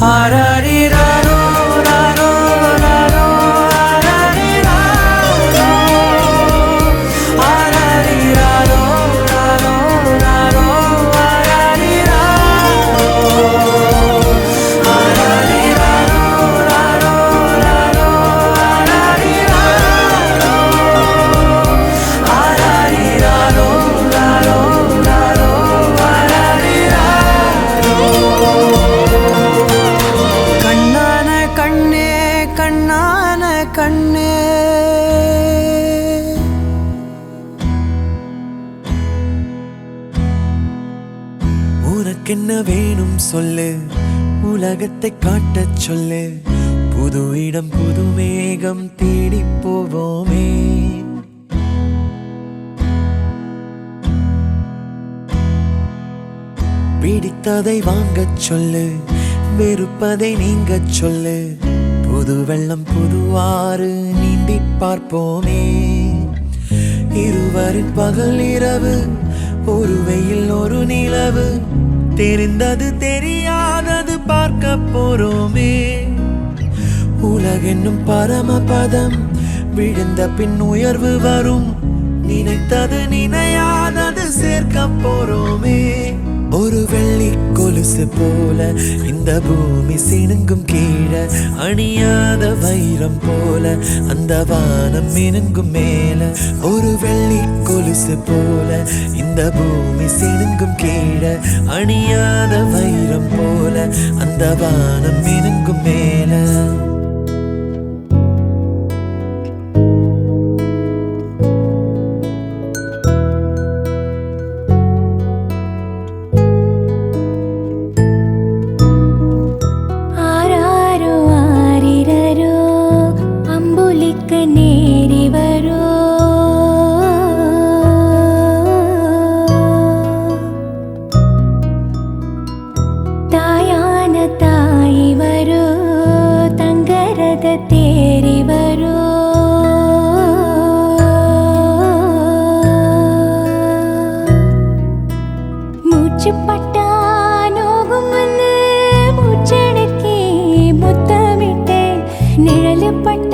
ஆராரிராரோ ராரோ ராரோ ஆராரிராரோ ஆராரிராரோ ராரோ ராரோ ஆராரிராரோ ஆராரிராரோ ராரோ ராரோ ஆராரிராரோ ஆராரிராரோ ராரோ ராரோ ஆராரிராரோ கண்ணான கண்ணே கண்ணான கண்ணே உனக்கென்ன வேணும் சொல்லு உலகத்தை காட்டச் சொல்லு புது இடம் புது மேகம் தேடி போவோமே பிடித்ததை வாங்கச் சொல்லு வெறுப்பதை நீங்கச் சொல்லு புது வெள்ளம் புது ஆறு நீந்தி பார்ப்போமே இருவரின் பகல் இரவு ஒரு வெயில் ஒரு நிலவு தெரிந்தது தெரியாதது பார்க்க போறோமே உலகென்னும் பரமபதம் விழுந்த பின் உயர்வு வரும் நினைத்தது நினையாதது சேர்க்க போறோமே ஒரு வெள்ளி கொலுசு போல இந்த பூமி சினுங்கும் கீழே அணியாத வைரம் போல அந்த வானம் மினுங்கும் மேல ஒரு வெள்ளி கொலுசு போல இந்த பூமி சினுங்கும் கீழே அணியாத வைரம் போல அந்த வானம் மினுங்கும் மேல நேரி வரோ தாயான தாய் வரோ தங்கரத தேரி வரோ மூச்சு பட்டா நோகும் வந்து மூச்சடக்கி முத்தமிட்டேன் நிழலு பட்ட